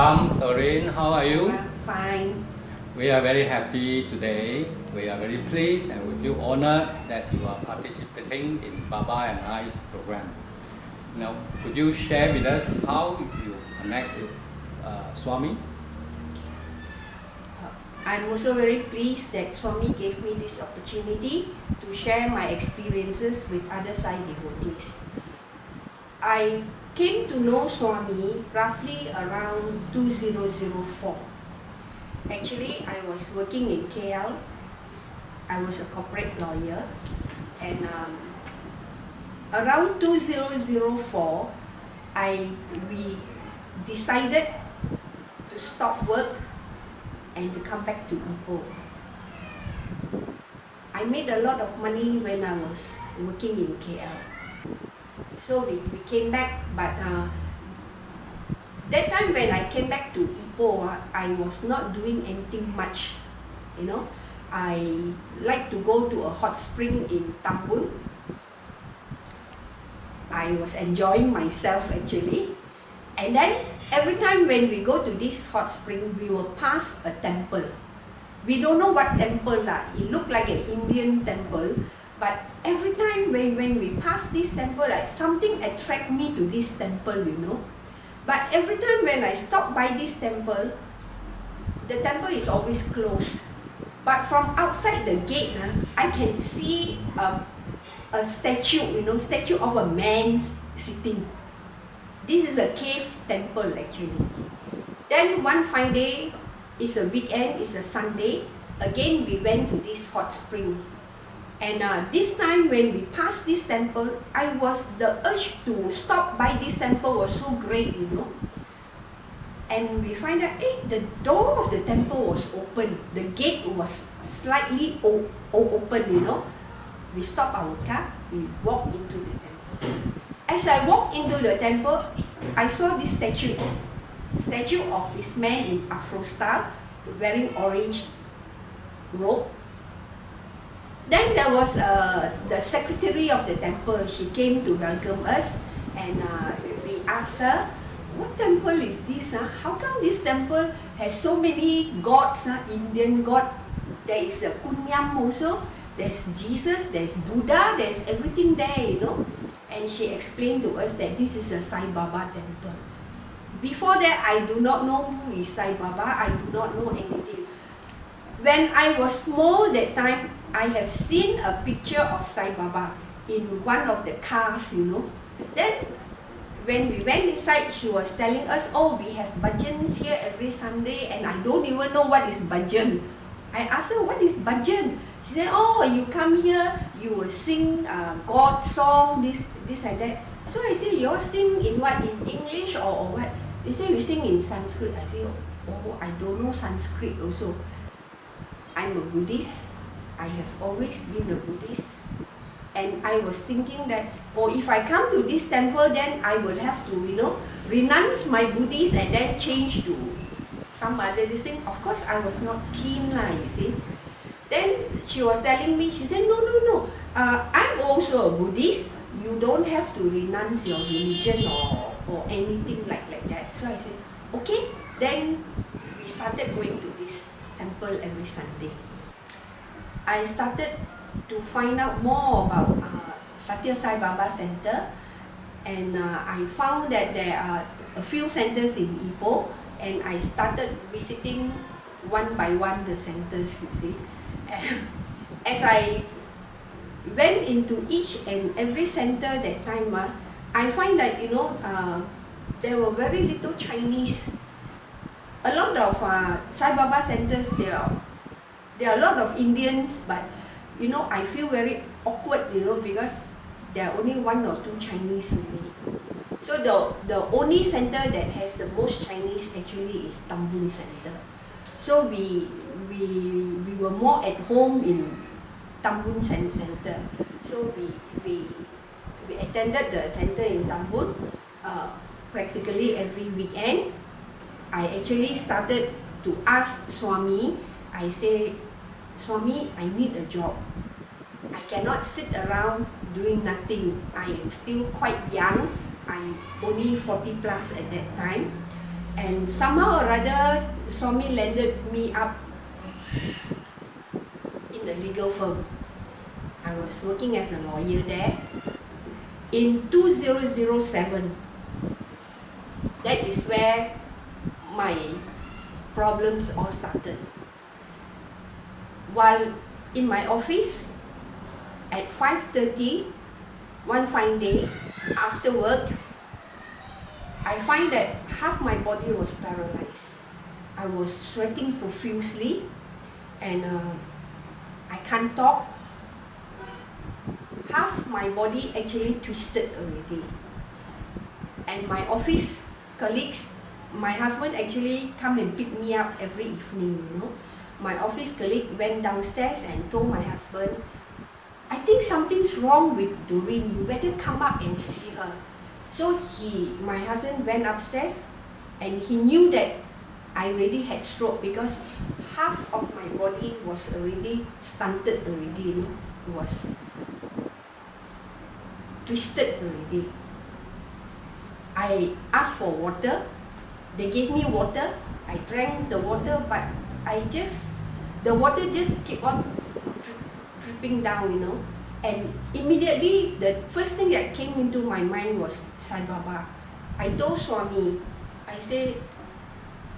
Welcome, Doreen. How are you? Fine. We are very happy today. We are very pleased and we feel honored that you are participating in Baba and I's program. Now, could you share with us how you connect with Swami? I'm also very pleased that Swami gave me this opportunity to share my experiences with other Sai devotees. I came to know Swami roughly around 2004. Actually, I was working in KL. I was a corporate lawyer, and around 2004, we decided to stop work and to come back to Ipoh. I made a lot of money when I was working in KL. So we came back, but that time when I came back to Ipoh, I was not doing anything much. You know, I like to go to a hot spring in Tambun. I was enjoying myself actually. And then every time when we go to this hot spring, we will pass a temple. We don't know what temple lah. It looked like an Indian temple, but every time when we pass this temple, like something attract me to this temple, you know. But every time when I stop by this temple, the temple is always closed. But from outside the gate, I can see a statue, you know, statue of a man sitting. This is a cave temple actually. Then one fine day, it's a weekend, it's a Sunday, again we went to this hot spring. And this time when we passed this temple, the urge to stop by this temple was so great, you know. And we find out, the door of the temple was open. The gate was slightly open, you know. We stopped our car, we walked into the temple. As I walked into the temple, I saw this statue of this man in Afro style, wearing orange robe. Then there was the secretary of the temple. She came to welcome us, and we asked her, "What temple is this? How come this temple has so many gods? Indian god. There is a Kunyam also. There's Jesus. There's Buddha. There's everything there, you know." And she explained to us that this is a Sai Baba temple. Before that, I do not know who is Sai Baba. I do not know anything. When I was small that time, I have seen a picture of Sai Baba in one of the cars, you know. Then, when we went inside, she was telling us, "Oh, we have bhajans here every Sunday," and I don't even know what is bhajan. I asked her, "What is bhajan?" She said, "Oh, you come here, you will sing God song, this and that." So I said, "You all sing in what? In English or what?" They say, "We sing in Sanskrit." I say, "Oh, I don't know Sanskrit also. I'm a Buddhist. I have always been a Buddhist." And I was thinking that, if I come to this temple, then I will have to, you know, renounce my Buddhist and then change to some other thing. Of course, I was not keen lah, you see. Then she was telling me, she said, no, I'm also a Buddhist. You don't have to renounce your religion or anything like that. So I said, okay. Then we started going to this temple every Sunday. I started to find out more about Satya Sai Baba Center, and I found that there are a few centers in Ipoh, and I started visiting one by one the centers, you see. As I went into each and every center that time, I find that, you know, there were very little Chinese. A lot of Sai Baba centers, there are a lot of Indians, but, you know, I feel very awkward, you know, because there are only 1 or 2 Chinese only. So the only center that has the most Chinese actually is Tambun Center. So we were more at home in Tambun Center. So we attended the center in Tambun practically every weekend. I actually started to ask Swami. I say, "Swami, I need a job. I cannot sit around doing nothing. I am still quite young. I'm only 40 plus at that time. And somehow or other, Swami landed me up in the legal firm. I was working as a lawyer there. In 2007, that is where my problems all started. While in my office at 5:30, one fine day after work, I find that half my body was paralyzed. I was sweating profusely and I can't talk. Half my body actually twisted already. And my office colleagues, my husband actually come and pick me up every evening, you know. My office colleague went downstairs and told my husband, I think something's wrong with Doreen, you better come up and see her. So my husband went upstairs and he knew that I already had stroke because half of my body was already stunted already, you know. It was twisted already. I asked for water. They gave me water. I drank the water, but the water just keep on dripping down, you know. And immediately, the first thing that came into my mind was Sai Baba. I told Swami, I said,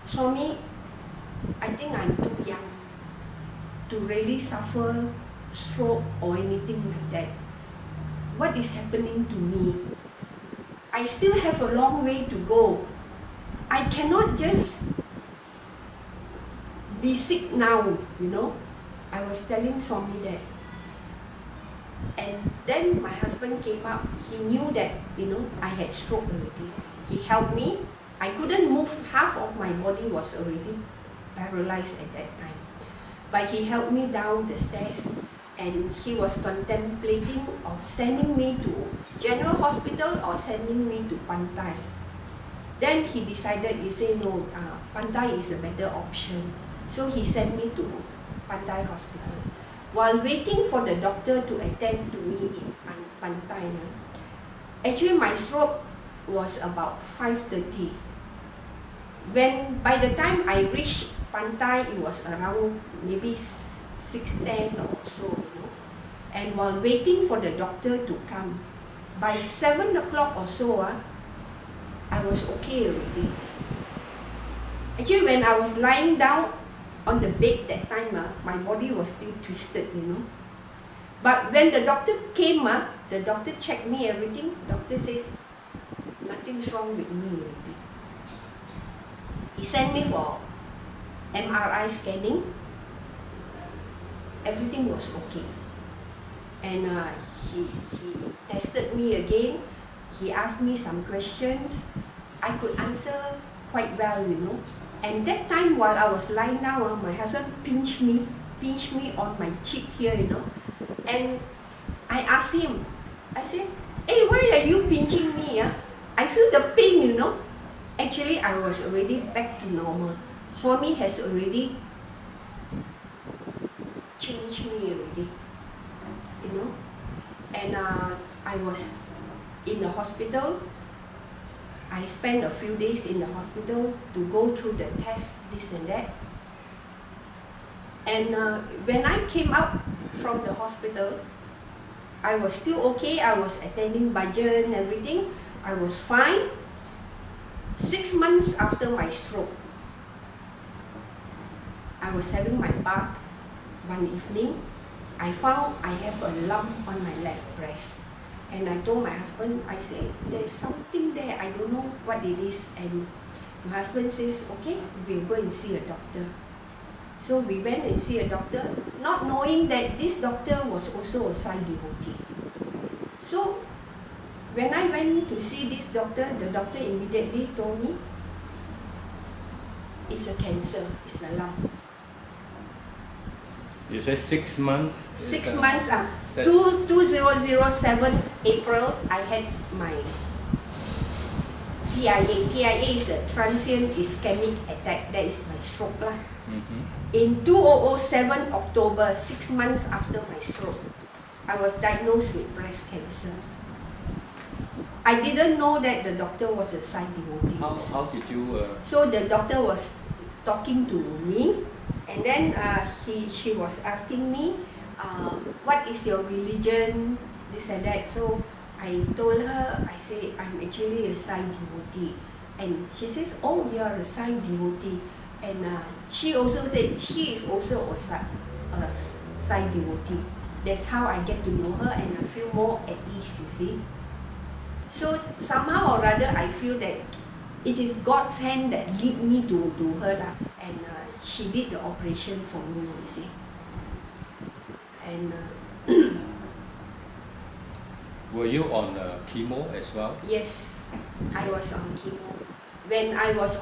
Swami, I think I'm too young to really suffer stroke or anything like that. What is happening to me? I still have a long way to go. I cannot just be sick now, you know. I was telling Swami that. And then my husband came up. He knew that, you know, I had stroke already. He helped me. I couldn't move. Half of my body was already paralyzed at that time. But he helped me down the stairs and he was contemplating of sending me to General Hospital or sending me to Pantai. Then he decided, he said, no, Pantai is a better option. So he sent me to Pantai Hospital. While waiting for the doctor to attend to me in Pantai, actually my stroke was about 5:30. By the time I reached Pantai, it was around maybe 6:10 or so, you know. And while waiting for the doctor to come, by 7 o'clock or so, I was okay already. Actually, when I was lying down on the bed that time, my body was still twisted, you know. But when the doctor came, the doctor checked me everything. Doctor says, nothing's wrong with me already. He sent me for MRI scanning. Everything was okay. And he tested me again. He asked me some questions. I could answer quite well, you know. And that time while I was lying down, my husband pinched me on my cheek here, you know. And I asked him, I said, hey, why are you pinching me? I feel the pain, you know. Actually, I was already back to normal. Swami has already changed me already, you know. And I was in the hospital. I spent a few days in the hospital to go through the tests, this and that. And when I came out from the hospital, I was still okay. I was attending bhajan and everything. I was fine. 6 months after my stroke, I was having my bath one evening. I found I have a lump on my left breast. And I told my husband, I said, there's something there, I don't know what it is. And my husband says, okay, we'll go and see a doctor. So we went and see a doctor, not knowing that this doctor was also a Sai devotee. So when I went to see this doctor, the doctor immediately told me, it's a cancer, it's a lump. You said 6 months? 6 months, 2007 April, I had my TIA. TIA is a transient ischemic attack, that is my stroke. In 2007 October, 6 months after my stroke, I was diagnosed with breast cancer. I didn't know that the doctor was a Sai devotee. How did you? So the doctor was talking to me, and then she was asking me, what is your religion, this and that. So I told her, I say, I'm actually a Sai devotee. And she says, oh, you are a Sai devotee. And she also said she is also a Sai devotee. That's how I get to know her, and I feel more at ease, you see. So somehow or other, I feel that it is God's hand that lead me to her lah. And she did the operation for me, you see. And were you on chemo as well? yes, I was on chemo. When I was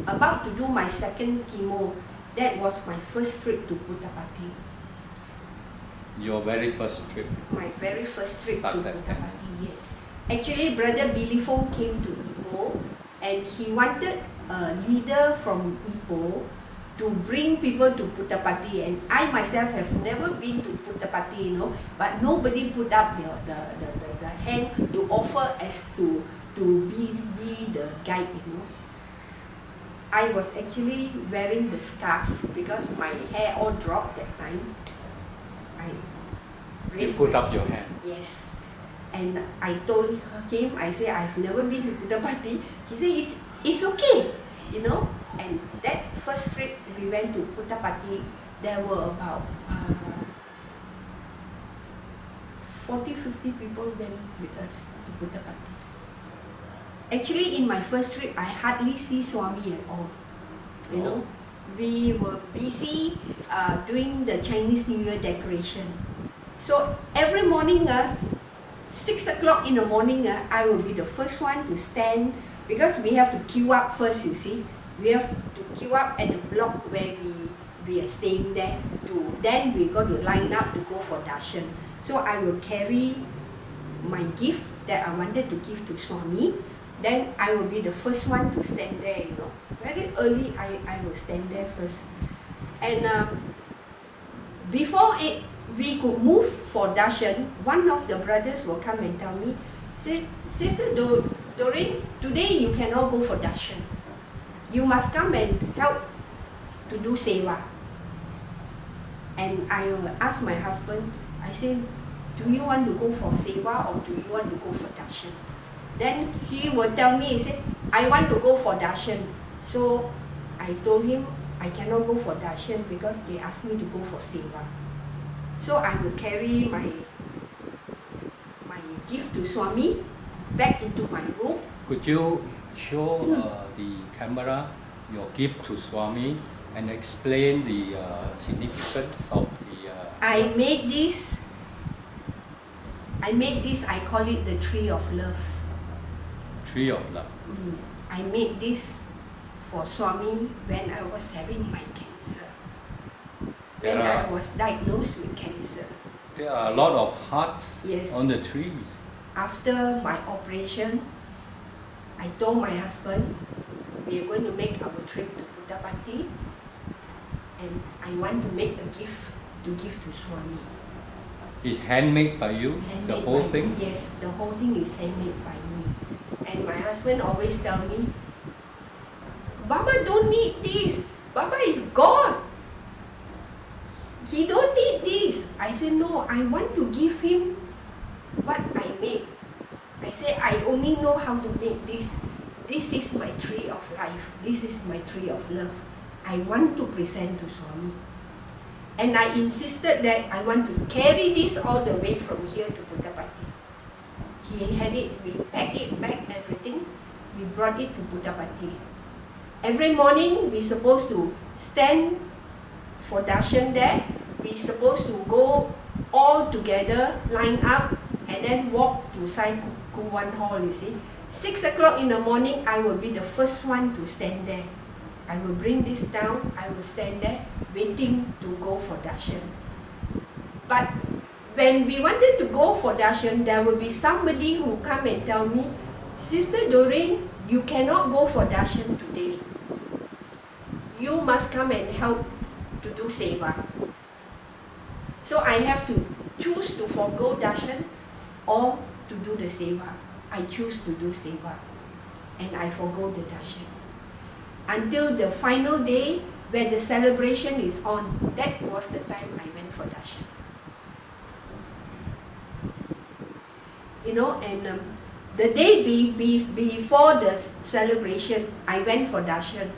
about to do my second chemo, that was my first trip to Puttapati. Your very first trip? My very first trip to Started Puttapati, yes. Actually, Brother Billy Fong came to Ipoh, and he wanted a leader from Ipoh to bring people to Puttapati. And I myself have never been to Puttapati, you know, but nobody put up the hand to offer as to be the guide, you know. I was actually wearing the scarf because my hair all dropped that time. You put up your hand? Yes. And I told him, I said, I've never been to Puttapati. He said, it's okay, you know. And that first trip we went to Puttapati, there were about 40-50 people went with us to Puttapati. Actually, in my first trip, I hardly see Swami at all. You know, we were busy doing the Chinese New Year decoration. So every morning, 6 o'clock in the morning, I will be the first one to stand, because we have to queue up first, you see. We have to queue up at the block where we are staying there. Then we got to line up to go for darshan. So I will carry my gift that I wanted to give to Swami. Then I will be the first one to stand there, you know. Very early, I will stand there first. And before we could move for darshan, one of the brothers will come and tell me, say, Sister Doreen, today you cannot go for darshan. You must come and help to do seva. And I will ask my husband, I say, do you want to go for seva or do you want to go for darshan? Then he will tell me, he said, I want to go for darshan. So I told him, I cannot go for darshan because they asked me to go for seva. So I will carry my gift to Swami back into my room. Could you show the camera your gift to Swami and explain the significance of the... I made this, I call it the tree of love. Tree of love. I made this for Swami when I was having my cancer. When I was diagnosed with cancer. There are a lot of hearts yes. on the trees. After my operation, I told my husband, we are going to make our trip to Puttapati, and I want to make a gift to give to Swami. It's handmade by you, handmade the whole by thing? Me. Yes, the whole thing is handmade by me. And my husband always tell me, Baba don't need this. Baba is God. He don't need this. I said, no, I want to give him what I made. I said, I only know how to make this. This is my tree of life. This is my tree of love. I want to present to Swami. And I insisted that I want to carry this all the way from here to Puttapati. He had it, we packed it back, everything. We brought it to Puttapati. Every morning, we're supposed to stand for darshan there. We're supposed to go all together, line up, and then walk to Sai Kuwan Hall, you see. 6 o'clock in the morning, I will be the first one to stand there. I will bring this down, I will stand there, waiting to go for darshan. But when we wanted to go for darshan, there will be somebody who come and tell me, Sister Doreen, you cannot go for darshan today. You must come and help to do seva. So I have to choose to forego darshan or to do the seva. I choose to do seva, and I forgo the darshan. Until the final day where the celebration is on, that was the time I went for darshan. You know, and the day before the celebration, I went for darshan.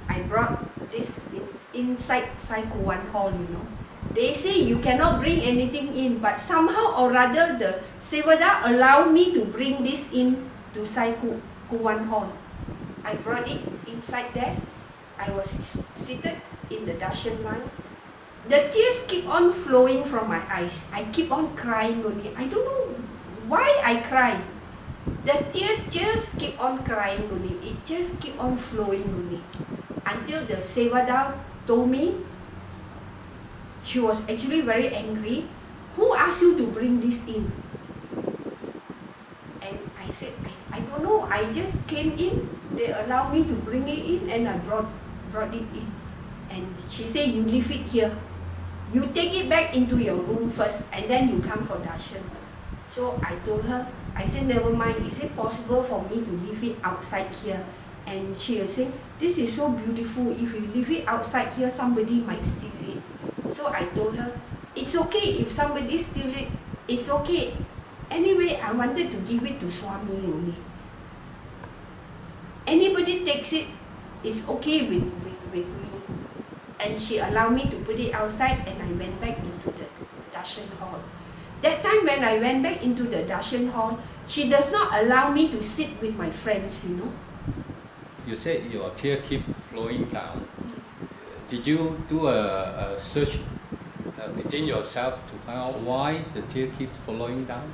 I brought this inside Sai Kuan Hall, you know. They say you cannot bring anything in, but somehow or rather the Sevada allowed me to bring this in to Sai Kuan Hall. I brought it inside there. I was seated in the darshan line. The tears keep on flowing from my eyes. I keep on crying only. I don't know why I cry. The tears just keep on crying only. It just keep on flowing only. Until the Sevada told me, she was actually very angry. Who asked you to bring this in? And I said, I don't know. I just came in. They allowed me to bring it in, and I brought it in. And she said, you leave it here. You take it back into your room first, and then you come for darshan. So I told her, I said, never mind. Is it possible for me to leave it outside here? And she was saying, this is so beautiful. If you leave it outside here, somebody might steal it. So I told her, it's okay if somebody steal it. It's okay. Anyway, I wanted to give it to Swami only. Anybody takes it, it's okay with me. And she allowed me to put it outside, and I went back into the darshan hall. That time when I went back into the darshan hall, she does not allow me to sit with my friends, you know. You said your tear keep flowing down. Did you do a search within yourself to find out why the tear keeps flowing down?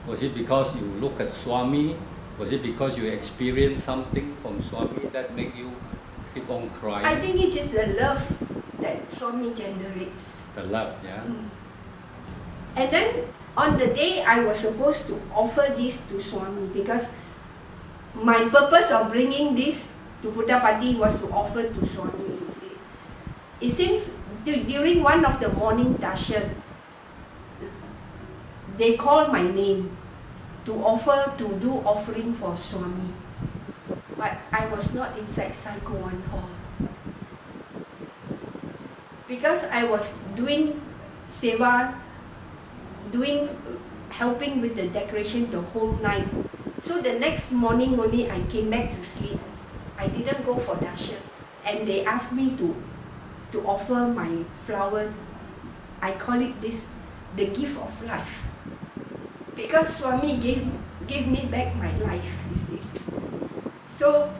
Was it because you look at Swami? Was it because you experienced something from Swami that make you keep on crying? I think it is the love that Swami generates. The love, yeah. And then on the day I was supposed to offer this to Swami, because my purpose of bringing this to Puttapati was to offer to Swami, you see. It seems during one of the morning darshan, they called my name to do offering for Swami. But I was not inside Sai Kuan Hall. Because I was doing seva, helping with the decoration the whole night. So the next morning only I came back to sleep. I didn't go for darshan. And they asked me to offer my flower. I call it the gift of life. Because Swami gave me back my life, you see. So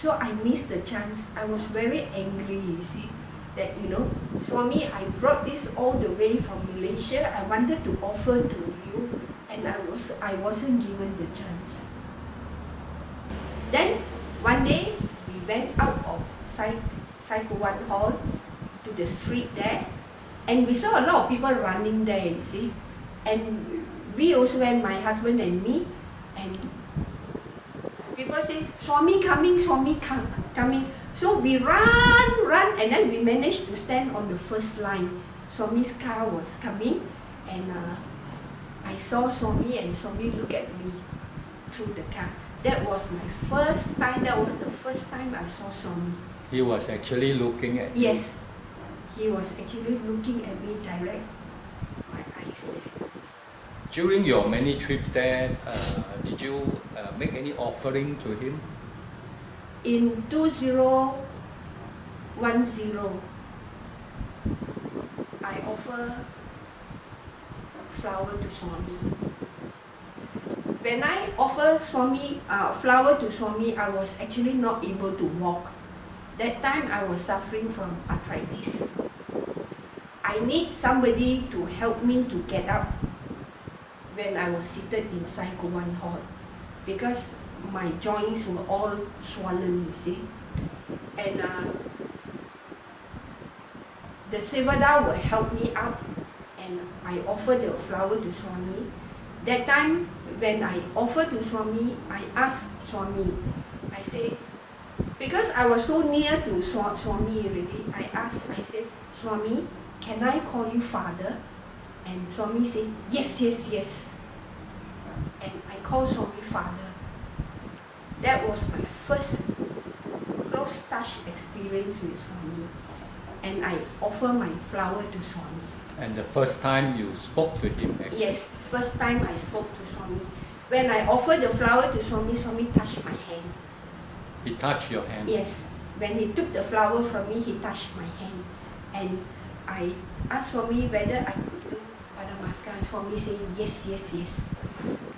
I missed the chance. I was very angry, you see, that, you know, Swami, I brought this all the way from Malaysia. I wanted to offer to you, and I wasn't given the chance. Then one day we went out of Sai Kuan Hall to the street there, and we saw a lot of people running there, you see. And we also went, my husband and me, and people say, Swami coming, Swami coming. So we run, and then we managed to stand on the first line. Swami's car was coming, and I saw Swami, and Swami looked at me through the car. That was my first time, that was the first time I saw Swami. He was actually looking at you? Yes, he was actually looking at me direct, my eyes there. During your many trips there, did you make any offering to him? In 2010, I offer flower to Swami. When I offer Swami flower to Swami, I was actually not able to walk. That time I was suffering from arthritis. I need somebody to help me to get up when I was seated in Sai Kuan Hall, because my joints were all swollen, you see. And the Sevada will help me up, and I offer the flower to Swami. That time when I offered to Swami, I asked Swami, I said, because I was so near to Swami already, I said, Swami, can I call you Father? And Swami said, yes, yes, yes. And I called Swami Father. That was my first close touch experience with Swami. And I offer my flower to Swami. And the first time you spoke to him? Actually. Yes, first time I spoke to Swami. When I offered the flower to Swami, Swami touched my hand. He touched your hand? Yes. When he took the flower from me, he touched my hand. And I asked Swami whether I could do Padamaskar. And Swami said, yes, yes, yes.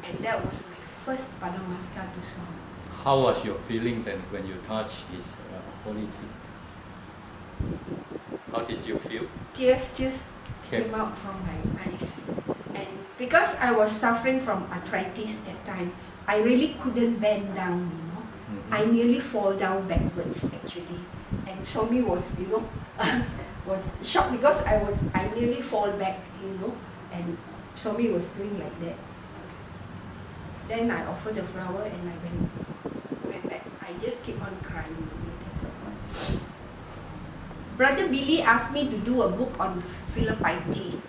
And that was my first Padamaskar to Swami. How was your feeling then when you touched his holy feet? How did you feel? Tears just came out from my eyes. And because I was suffering from arthritis that time, I really couldn't bend down, you know. I nearly fall down backwards actually. And Swami was, you know, was shocked because I nearly fall back, you know. And Swami was doing like that. Then I offered the flower and I went back. I just keep on crying. That's all. Brother Billy asked me to do a book on filial piety.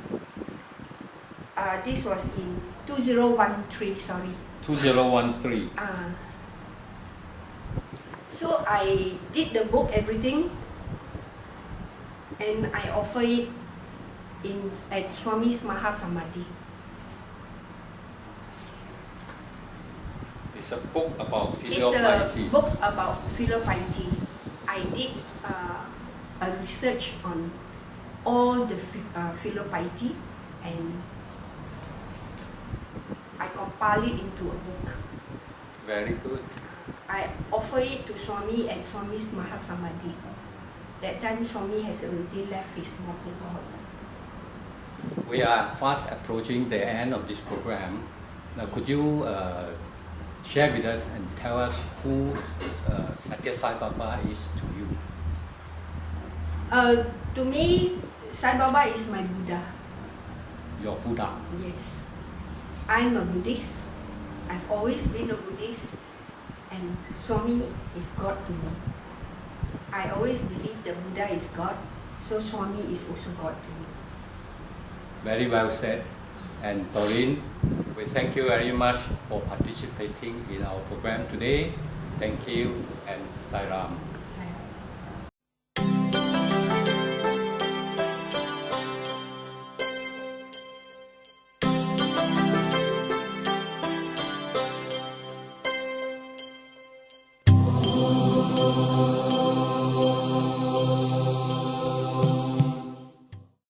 This was in 2013, sorry. 2013. So I did the book, everything, and I offer it at Swami's Mahasamadhi. It's a book about filial piety. It's a book about filial piety. I did a research on all the filial piety and I compile it into a book. Very good. I offer it to Swami at Swami's Mahasamadhi. That time Swami has already left his mortal God. We are fast approaching the end of this program. Now could you share with us and tell us who Satya Sai Baba is to you? To me, Sai Baba is my Buddha. Your Buddha? Yes. I'm a Buddhist. I've always been a Buddhist. And Swami is God to me. I always believe the Buddha is God, so Swami is also God to me. Very well said. And Doreen, we thank you very much for participating in our program today. Thank you and Sai Ram.